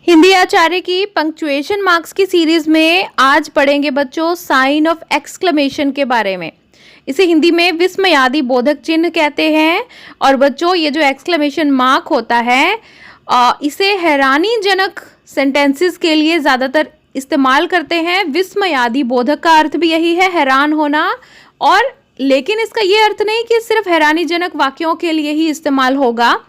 हिंदी आचार्य की punctuation marks की series में आज पढ़ेंगे बच्चों साइन ऑफ एक्सक्लेमेशन के बारे में। इसे हिंदी में विस्मयादि बोधक चिन्ह कहते हैं। और बच्चों ये जो एक्सक्लेमेशन मार्क होता है इसे हैरानीजनक सेंटेंसेस के लिए ज़्यादातर इस्तेमाल करते हैं। विस्मयादि बोधक का अर्थ भी यही है, हैरान होना। और लेकिन इसका ये अर्थ नहीं कि सिर्फ हैरानीजनक वाक्यों के लिए ही इस्तेमाल होगा।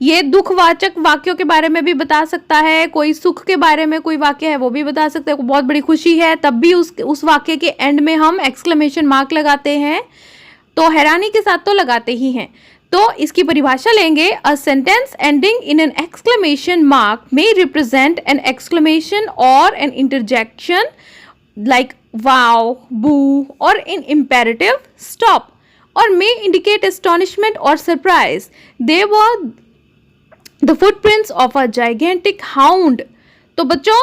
ये दुखवाचक वाक्यों के बारे में भी बता सकता है, कोई सुख के बारे में कोई वाक्य है वो भी बता सकता है, बहुत बड़ी खुशी है तब भी उस वाक्य के एंड में हम एक्सक्लेमेशन मार्क लगाते हैं। तो हैरानी के साथ तो लगाते ही हैं। तो इसकी परिभाषा लेंगे, a sentence ending in an exclamation mark may represent an exclamation और एन इंटरजेक्शन लाइक वाओ, बू और इन इम्पेरेटिव स्टॉप और may indicate astonishment or surprise. They were the footprints of a gigantic hound. तो बच्चों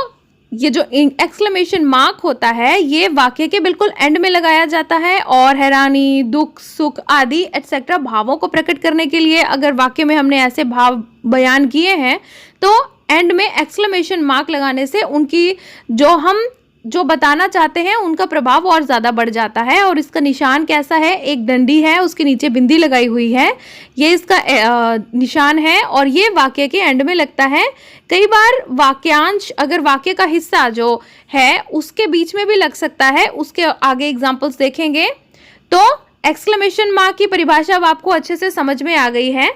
ये जो एक्सक्लेमेशन मार्क होता है ये वाक्य के बिल्कुल एंड में लगाया जाता है और हैरानी, दुख, सुख आदि एटसेट्रा भावों को प्रकट करने के लिए अगर वाक्य में हमने ऐसे भाव बयान किए हैं तो एंड में एक्सक्लेमेशन मार्क लगाने से उनकी जो बताना चाहते हैं उनका प्रभाव और ज़्यादा बढ़ जाता है। और इसका निशान कैसा है, एक डंडी है उसके नीचे बिंदी लगाई हुई है, ये इसका निशान है और ये वाक्य के एंड में लगता है। कई बार वाक्यांश अगर वाक्य का हिस्सा जो है उसके बीच में भी लग सकता है, उसके आगे एग्जाम्पल्स देखेंगे। तो एक्सक्लेमेशन मार्क की परिभाषा अब आपको अच्छे से समझ में आ गई है।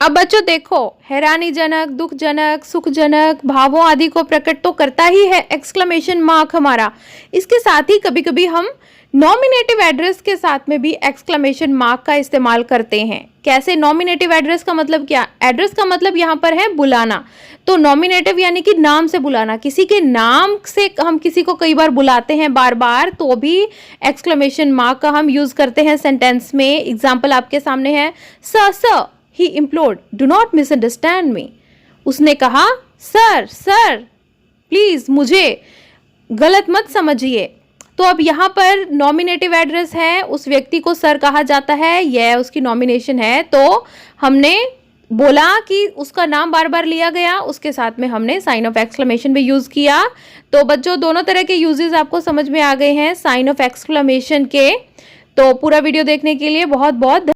अब बच्चों देखो, हैरानीजनक, दुखजनक, सुखजनक भावों आदि को प्रकट तो करता ही है एक्सक्लेमेशन मार्क हमारा। इसके साथ ही कभी कभी हम नॉमिनेटिव एड्रेस के साथ में भी एक्सक्लेमेशन मार्क का इस्तेमाल करते हैं। कैसे? नॉमिनेटिव एड्रेस का मतलब क्या? एड्रेस का मतलब यहाँ पर है बुलाना। तो नॉमिनेटिव यानी कि नाम से बुलाना, किसी के नाम से हम किसी को कई बार बुलाते हैं बार बार, तो भी एक्सक्लेमेशन मार्क का हम यूज करते हैं सेंटेंस में। एग्जाम्पल आपके सामने है, sir He implored, "Do not misunderstand me." उसने कहा, सर प्लीज मुझे गलत मत समझिए। तो अब यहाँ पर नॉमिनेटिव एड्रेस है, उस व्यक्ति को सर कहा जाता है, यह उसकी नॉमिनेशन है। तो हमने बोला कि उसका नाम बार बार लिया गया, उसके साथ में हमने साइन ऑफ एक्सक्लेमेशन भी यूज किया। तो बच्चों दोनों तरह के यूजेस आपको समझ में आ गए हैं साइन ऑफ एक्सक्लेमेशन के। तो पूरा वीडियो देखने के लिए बहुत बहुत